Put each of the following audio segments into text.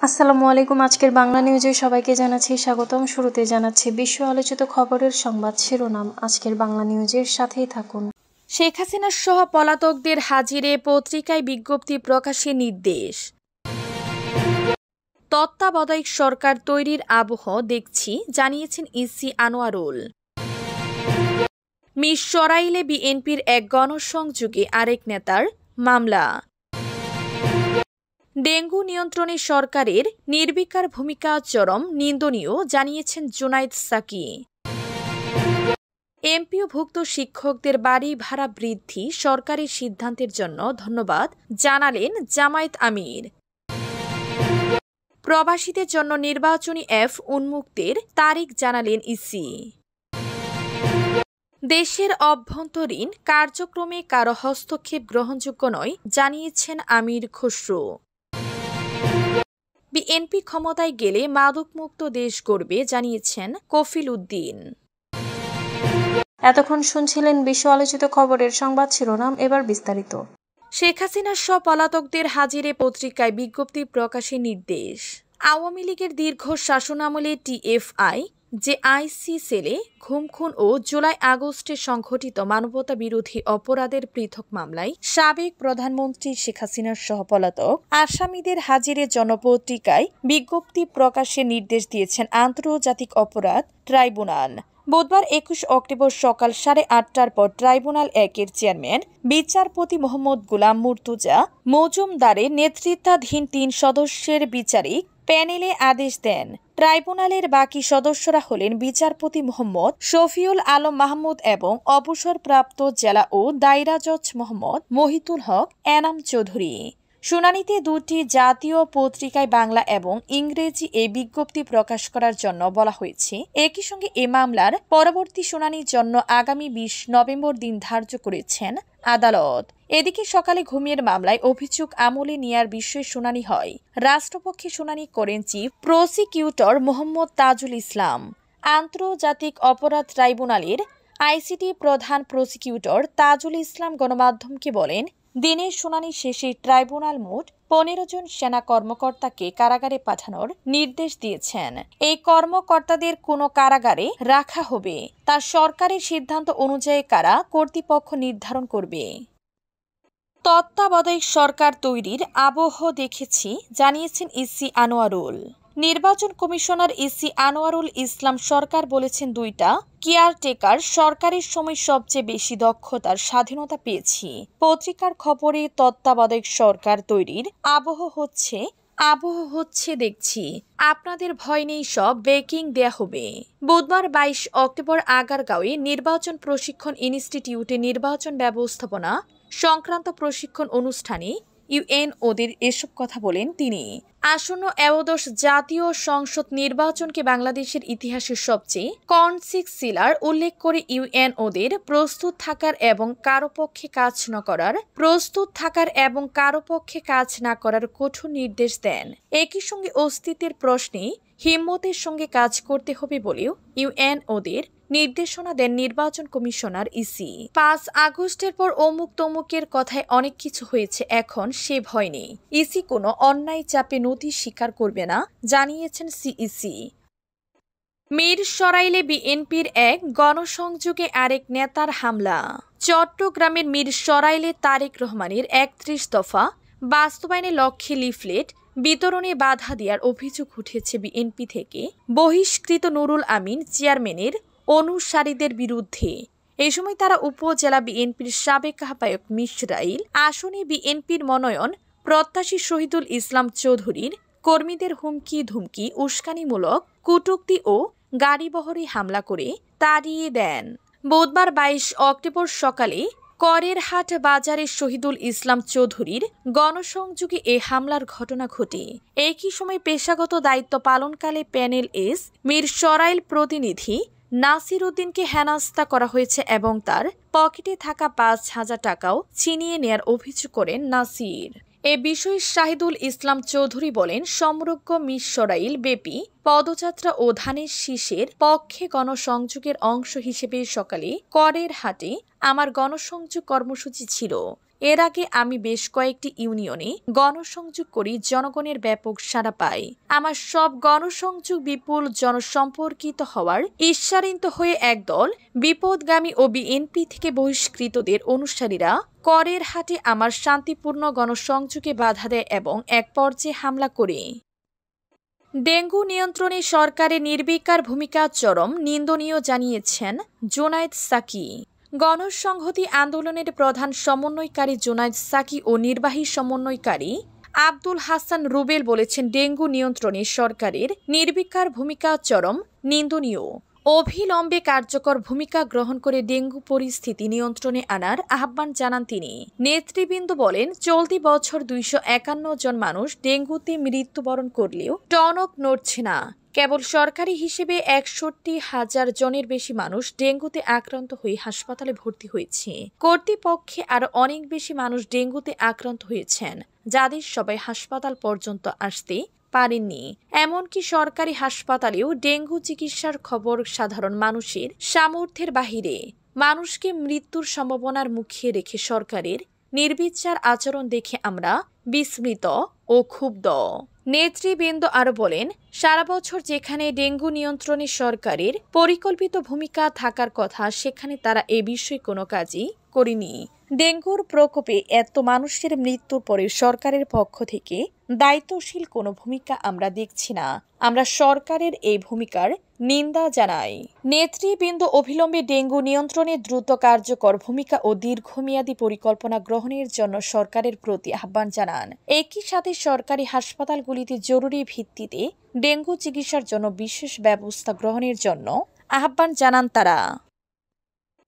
আসসালামু আলাইকুম। আজকের বাংলা নিউজে সবাইকে জানাচ্ছি স্বাগতম। শুরুতে জানাচ্ছি বিশ্ব আলোচিত খবরের সংবাদ শিরোনাম। আজকের বাংলা নিউজের সাথেই থাকুন। শেখ হাসিনার সহ পলাতকদের হাজিরে পত্রিকায় বিজ্ঞপ্তি প্রকাশের নির্দেশ। তত্ত্বাবধায়ক সরকার তৈরির আবহ দেখছি, জানিয়েছেন ইসি আনোয়ারুল। মিরসরাইলে বিএনপির এক গণসংযোগে আরেক নেতার মামলা। ডেঙ্গু নিয়ন্ত্রণে সরকারের নির্বিকার ভূমিকা চরম নিন্দনীয়, জানিয়েছেন জুনাইদ সাকি। এমপিওভুক্ত শিক্ষকদের বাড়ি ভাড়া বৃদ্ধি সরকারের সিদ্ধান্তের জন্য ধন্যবাদ জানালেন জামায়াত আমির। প্রবাসীদের জন্য নির্বাচনী অ্যাপ উন্মুক্তের তারিখ জানালেন ইসি। দেশের অভ্যন্তরীণ কার্যক্রমে কারো হস্তক্ষেপ গ্রহণযোগ্য নয়, জানিয়েছেন আমির খসরু। বিএনপি ক্ষমতায় গেলে মাদকমুক্ত দেশ গড়বে, জানিয়েছেন কফিল উদ্দিন। এতক্ষণ শুনছিলেন বিশ্ব আলোচিত খবরের সংবাদ শিরোনাম, এবার বিস্তারিত। শেখ হাসিনার সহ পলাতকদের হাজিরে পত্রিকায় বিজ্ঞপ্তি প্রকাশের নির্দেশ। আওয়ামী লীগের দীর্ঘ শাসনামলে টিএফআই জেআইসি সেলে গুম খুন ও জুলাই আগস্টে সংঘটিত মানবতা বিরোধী অপরাধের পৃথক মামলায় সাবেক প্রধানমন্ত্রী শেখ হাসিনার সহ পলাতক আসামিদের হাজিরে জনপত্রিকায় বিজ্ঞপ্তি প্রকাশের নির্দেশ দিয়েছেন আন্তর্জাতিক অপরাধ ট্রাইব্যুনাল। বুধবার ২১ অক্টোবর সকাল ৮:৩০টার পর ট্রাইব্যুনাল ১-এর চেয়ারম্যান বিচারপতি মোহাম্মদ গোলাম মুর্তুজা মজুমদারের নেতৃত্বাধীন ৩ সদস্যের বিচারিক প্যানেলে আদেশ দেন। ট্রাইব্যুনালের বাকি সদস্যরা হলেন বিচারপতি মোহাম্মদ শফিউল আলম মাহমুদ এবং অবসরপ্রাপ্ত জেলা ও দায়রা জজ মোহাম্মদ মহিতুল হক এনাম চৌধুরী। শুনানিতে দুটি জাতীয় পত্রিকায় বাংলা এবং ইংরেজি এই বিজ্ঞপ্তি প্রকাশ করার জন্য বলা হয়েছে। একই সঙ্গে এ মামলার পরবর্তী শুনানির জন্য আগামী ২০ নভেম্বর দিন ধার্য করেছেন আদালত। এদিকে সকালে ঘুমিয়ে মামলায় অভিযোগ আমলে নেয়ার বিষয়ে শুনানি হয়। রাষ্ট্রপক্ষে শুনানি করেন চিফ প্রসিকিউটর মোহাম্মদ তাজুল ইসলাম। আন্তর্জাতিক অপরাধ ট্রাইব্যুনালের আইসিটি প্রধান প্রসিকিউটর তাজুল ইসলাম গণমাধ্যমকে বলেন, দিনের শুনানি শেষে ট্রাইব্যুনাল মোট ১৫ জন সেনা কর্মকর্তাকে কারাগারে পাঠানোর নির্দেশ দিয়েছেন। এই কর্মকর্তাদের কোনো কারাগারে রাখা হবে, তা সরকারের সিদ্ধান্ত অনুযায়ী কারা কর্তৃপক্ষ নির্ধারণ করবে। তত্ত্বাবধায়ক সরকার তৈরির আবহ দেখেছি, জানিয়েছেন ইসি আনোয়ারুল। নির্বাচন কমিশনার ইসি আনোয়ারুল ইসলাম সরকার বলেছেন, দুইটা কেয়ারটেকার সরকারের সময় সবচেয়ে বেশি দক্ষতার স্বাধীনতা পেয়েছি। পত্রিকার খবরে তত্ত্বাবধায়ক সরকার তৈরির আবহ হচ্ছে দেখছি, আপনাদের ভয় নেই, সব বেকিং দেয়া হবে। বুধবার ২২ অক্টোবর আগারগাঁওয়ে নির্বাচন প্রশিক্ষণ ইনস্টিটিউটে নির্বাচন ব্যবস্থাপনা সংক্রান্ত প্রশিক্ষণ অনুষ্ঠানে ইউএনওদের এসব কথা বলেন তিনি। আসন্ন একাদশ জাতীয় সংসদ নির্বাচনকে বাংলাদেশের ইতিহাসের সবচেয়ে কনসিক্সিলার উল্লেখ করে ইউএনওদের প্রস্তুত থাকার এবং কারো পক্ষে কাজ না করার কঠোর নির্দেশ দেন। একই সঙ্গে অস্তিত্বের প্রশ্নে হিম্মতের সঙ্গে কাজ করতে হবে বলেও ইউএনওদের নির্দেশনা দেন নির্বাচন কমিশনার ইসি। ৫ আগস্টের পর অমুক তমুকের কথায় অনেক কিছু হয়েছে, এখন সে ভয় নেই। ইসি কোনো অন্যায় চাপে নথি স্বীকার করবে না, জানিয়েছেন সিইসি। মিরসরাইলে বিএনপির এক গণসংযোগে আরেক নেতার হামলা। চট্টগ্রামের মিরসরাইলে তারেক রহমানের ৩১ দফা বাস্তবায়নের লক্ষ্যে লিফলেট বিতরণে বাধা দেওয়ার অভিযোগ উঠেছে বিএনপি থেকে বহিষ্কৃত নুরুল আমিন চেয়ারম্যানের অনুসারীদের বিরুদ্ধে। এই সময় তারা উপজেলা বিএনপির সাবেক আহ্বায়ক মিরসরাইল আসনে বিএনপির মনোনয়ন প্রত্যাশী শহীদুল ইসলাম চৌধুরীর কর্মীদের হুমকি ধুমকি, উস্কানিমূলক কটূক্তি ও গাড়িবহরে হামলা করে তাড়িয়ে দেন। বুধবার ২২ অক্টোবর সকালে করেরহাট বাজারে শহীদুল ইসলাম চৌধুরীর গণসংযোগে এ হামলার ঘটনা ঘটে। একই সময় পেশাগত দায়িত্ব পালনকালে প্যানেল এস মিরসরাইল প্রতিনিধি নাসির উদ্দিনকে হেনস্থা করা হয়েছে এবং তার পকেটে থাকা ৫,০০০ টাকাও ছিনিয়ে নেয়ার অভিযোগ করেন নাসির। এ বিষয়ে শাহিদুল ইসলাম চৌধুরী বলেন, সমগ্র মিরসরাইল ব্যাপী পদযাত্রা ও ধানের শীষের পক্ষে গণসংযোগের অংশ হিসেবে সকালে করের হাটে আমার গণসংযোগ কর্মসূচি ছিল, এর আগে আমি বেশ কয়েকটি ইউনিয়নে গণসংযোগ করি, জনগণের ব্যাপক সাড়া পাই। আমার সব গণসংযোগ বিপুল জনসম্পর্কিত হওয়ার ঈর্ষান্বিত হয়ে একদল বিপদগামী ও বিএনপি থেকে বহিষ্কৃতদের অনুসারীরা করের হাটে আমার শান্তিপূর্ণ গণসংযোগে বাধা দেয় এবং এক পর্যায়ে হামলা করে। ডেঙ্গু নিয়ন্ত্রণে সরকারের নির্বিকার ভূমিকা চরম নিন্দনীয় জানিয়েছেন জুনায়েদ সাকি। গণসংহতি আন্দোলনের প্রধান সমন্বয়কারী জুনায়েদ সাকি ও নির্বাহী সমন্বয়কারী আব্দুল হাসান রুবেল বলেছেন, ডেঙ্গু নিয়ন্ত্রণে সরকারের নির্বিকার ভূমিকা চরম নিন্দনীয়। অবিলম্বে কার্যকর ভূমিকা গ্রহণ করে ডেঙ্গু পরিস্থিতি নিয়ন্ত্রণে আনার আহ্বান জানান তিনি। নেতৃবৃন্দ বলেন, চলতি বছর 251 জন মানুষ ডেঙ্গুতে মৃত্যুবরণ করলেও টনক নড়ছে না। কেবল সরকারি হিসেবে 61,000 জনের বেশি মানুষ ডেঙ্গুতে আক্রান্ত হয়ে হাসপাতালে ভর্তি হয়েছে। কর্তৃপক্ষে আরও অনেক বেশি মানুষ ডেঙ্গুতে আক্রান্ত হয়েছেন, যাদের সবাই হাসপাতাল পর্যন্ত আসতে পারেননি। এমনকি সরকারি হাসপাতালেও ডেঙ্গু চিকিৎসার খবর সাধারণ মানুষের সামর্থ্যের বাহিরে। মানুষকে মৃত্যুর সম্ভাবনার মুখে রেখে সরকারের নির্বিচার আচরণ দেখে আমরা বিস্মিত ও ক্ষুব্ধ। নেতৃবৃন্দ আরও বলেন, সারা বছর যেখানে ডেঙ্গু নিয়ন্ত্রণে সরকারের পরিকল্পিত ভূমিকা থাকার কথা, সেখানে তারা এ বিষয়ে কোনো কাজই করেনি। ডেঙ্গুর প্রকোপে এত মানুষের মৃত্যুর পরে সরকারের পক্ষ থেকে দায়িত্বশীল কোনো ভূমিকা আমরা দেখছি না। আমরা সরকারের এই ভূমিকার নিন্দা জানাই। নেতৃবৃন্দ অবিলম্বে ডেঙ্গু নিয়ন্ত্রণে দ্রুত কার্যকর ভূমিকা ও দীর্ঘমেয়াদী পরিকল্পনা গ্রহণের জন্য সরকারের প্রতি আহ্বান জানান। একই সাথে সরকারি হাসপাতালগুলিতে জরুরি ভিত্তিতে ডেঙ্গু চিকিৎসার জন্য বিশেষ ব্যবস্থা গ্রহণের জন্য আহ্বান জানান তারা।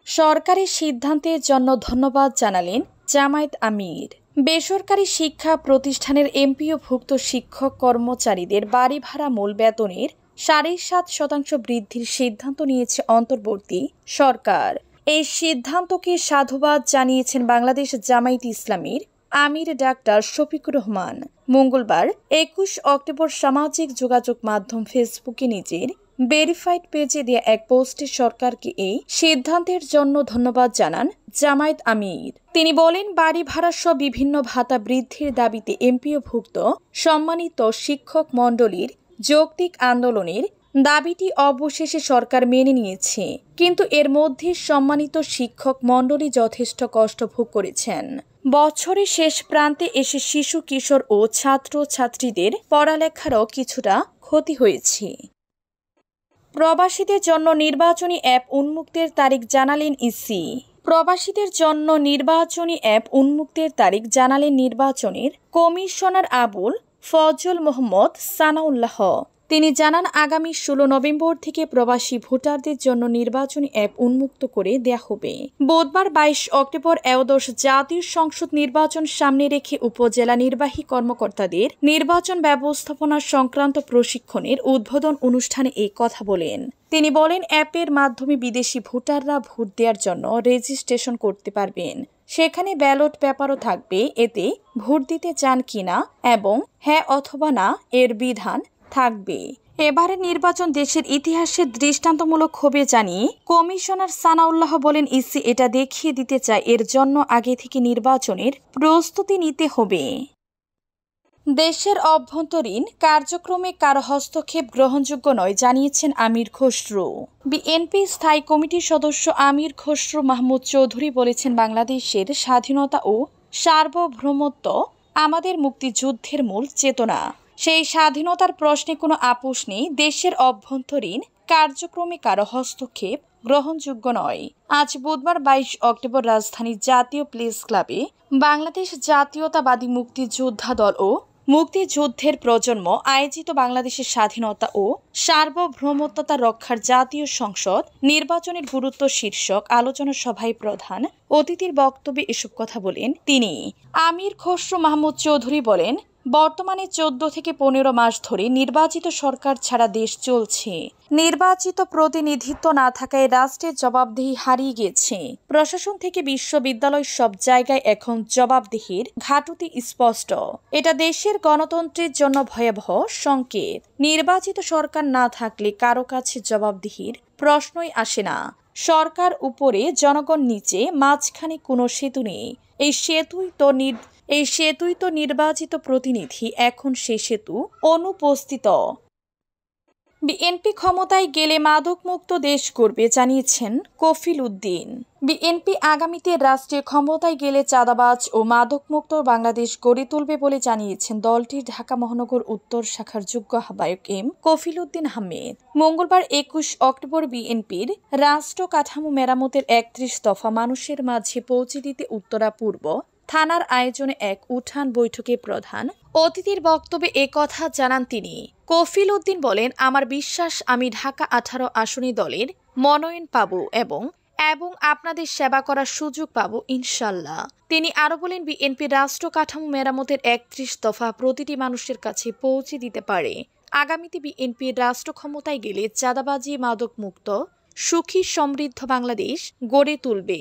সরকারি সিদ্ধান্তের জন্য ধন্যবাদ জানালেন জামায়াত আমির। বেসরকারি শিক্ষা প্রতিষ্ঠানের এমপিওভুক্ত শিক্ষক কর্মচারীদের বাড়ি ভাড়া মূল বেতনের 7.5% বৃদ্ধির সিদ্ধান্ত নিয়েছে অন্তর্বর্তী সরকার। এই সিদ্ধান্তকে সাধুবাদ জানিয়েছেন বাংলাদেশ জামায়াতে ইসলামীর আমির ডাক্তার শফিকুর রহমান। মঙ্গলবার 21 অক্টোবর সামাজিক যোগাযোগ মাধ্যম ফেসবুকে নিজের ভেরিফাইড পেজে দেয়া এক পোস্টে সরকারকে এই সিদ্ধান্তের জন্য ধন্যবাদ জানান জামায়াত আমির। তিনি বলেন, বাড়ি ভাড়া সহ বিভিন্ন ভাতা বৃদ্ধির দাবিতে এমপিওভুক্ত সম্মানিত শিক্ষক মণ্ডলীর যৌক্তিক আন্দোলনের দাবিটি অবশেষে সরকার মেনে নিয়েছে। কিন্তু এর মধ্যে সম্মানিত শিক্ষক মণ্ডলী যথেষ্ট কষ্ট ভোগ করেছেন। বছরের শেষ প্রান্তে এসে শিশু, কিশোর ও ছাত্র ছাত্রীদের পড়ালেখারও কিছুটা ক্ষতি হয়েছে। প্রবাসীদের জন্য নির্বাচনী অ্যাপ উন্মুক্তের তারিখ জানালেন ইসি। প্রবাসীদের জন্য নির্বাচনী অ্যাপ উন্মুক্তের তারিখ জানালেন নির্বাচনের কমিশনার আবুল ফজল মোহাম্মদ সানাউল্লাহ। তিনি জানান, আগামী 16 নভেম্বর থেকে প্রবাসী ভোটারদের জন্য নির্বাচনী অ্যাপ উন্মুক্ত করে দেয়া হবে। বুধবার 22 অক্টোবর একাদশ জাতীয় সংসদ নির্বাচন সামনে রেখে উপজেলা নির্বাহী কর্মকর্তাদের নির্বাচন ব্যবস্থাপনা সংক্রান্ত প্রশিক্ষণের উদ্বোধন অনুষ্ঠানে এই কথা বলেন। তিনি বলেন, অ্যাপের মাধ্যমে বিদেশি ভোটাররা ভোট দেওয়ার জন্য রেজিস্ট্রেশন করতে পারবেন। সেখানে ব্যালট পেপারও থাকবে, এতে ভোট দিতে চান কিনা এবং হ্যাঁ অথবা না এর বিধান থাকবে। এবারের নির্বাচন দেশের ইতিহাসে দৃষ্টান্তমূলক হবে জানিয়ে কমিশনার সানাউল্লাহ বলেন, ইসি এটা দেখিয়ে দিতে চায় এর জন্য আগে থেকে নির্বাচনের প্রস্তুতি নিতে হবে। দেশের অভ্যন্তরীণ কার্যক্রমে কারো হস্তক্ষেপ গ্রহণযোগ্য নয় জানিয়েছেন আমির খসরু। বিএনপি স্থায়ী কমিটির সদস্য আমির খসরু মাহমুদ চৌধুরী বলেছেন, বাংলাদেশের স্বাধীনতা ও সার্বভৌমত্ব আমাদের মুক্তিযুদ্ধের মূল চেতনা। সেই স্বাধীনতার প্রশ্নে কোনো আপোষ নেই। দেশের অভ্যন্তরীণ কার্যক্রমে কারো হস্তক্ষেপ গ্রহণযোগ্য নয়। আজ বুধবার 22 অক্টোবর রাজধানীর জাতীয় প্রেস ক্লাবে বাংলাদেশ জাতীয়তাবাদী মুক্তিযোদ্ধা দল ও মুক্তিযুদ্ধের প্রজন্ম আয়োজিত বাংলাদেশের স্বাধীনতা ও সার্বভৌমত্বতা রক্ষার জাতীয় সংসদ নির্বাচনের গুরুত্ব শীর্ষক আলোচনা সভায় প্রধান অতিথির বক্তব্যে এসব কথা বলেন তিনি। আমির খসরু মাহমুদ চৌধুরী বলেন, বর্তমানে 14 থেকে 15 মাস ধরে নির্বাচিত সরকার ছাড়া দেশ চলছে। নির্বাচিত প্রতিনিধিত্ব না থাকায় রাষ্ট্রের জবাবদিহি হারিয়ে গেছে। প্রশাসন থেকে বিশ্ববিদ্যালয় সব জায়গায় এখন জবাবদিহির ঘাটতি স্পষ্ট। এটা দেশের গণতন্ত্রের জন্য ভয়াবহ সংকেত। নির্বাচিত সরকার না থাকলে কারো কাছে জবাবদিহির প্রশ্নই আসে না। সরকার উপরে, জনগণ নিচে, মাঝখানে কোনো সেতু নেই। এই সেতুই তো নির্বাচিত প্রতিনিধি, এখন সে সেতু অনুপস্থিত। বিএনপি ক্ষমতায় গেলে মাদকমুক্ত দেশ করবে জানিয়েছেন কফিল উদ্দিন। বিএনপি আগামীতে রাষ্ট্রের ক্ষমতায় গেলে চাঁদাবাজ ও মাদকমুক্ত বাংলাদেশ গড়ে তুলবে বলে জানিয়েছেন দলটির ঢাকা মহানগর উত্তর শাখার যুগ্ম আহ্বায়ক এম কফিল উদ্দিন আহমেদ। মঙ্গলবার ২১ অক্টোবর বিএনপির রাষ্ট্র কাঠামো মেরামতের ৩১ দফা মানুষের মাঝে পৌঁছে দিতে উত্তরা পূর্ব থানার আয়োজনে এক উঠান বৈঠকে প্রধান অতিথির বক্তব্যে একথা জানান তিনি। কফিল উদ্দিন বলেন, আমার বিশ্বাস আমি ঢাকা ১৮ আসনী দলের মনোনয়ন পাব এবং আপনাদের সেবা করার সুযোগ পাব ইনশাল্লাহ। তিনি আরো বলেন, বিএনপির রাষ্ট্র কাঠামো মেরামতের ৩১ দফা প্রতিটি মানুষের কাছে পৌঁছে দিতে পারে। আগামীতে বিএনপির রাষ্ট্র ক্ষমতায় গেলে চাঁদাবাজি, মাদক মুক্ত, সুখী সমৃদ্ধ বাংলাদেশ গড়ে তুলবে।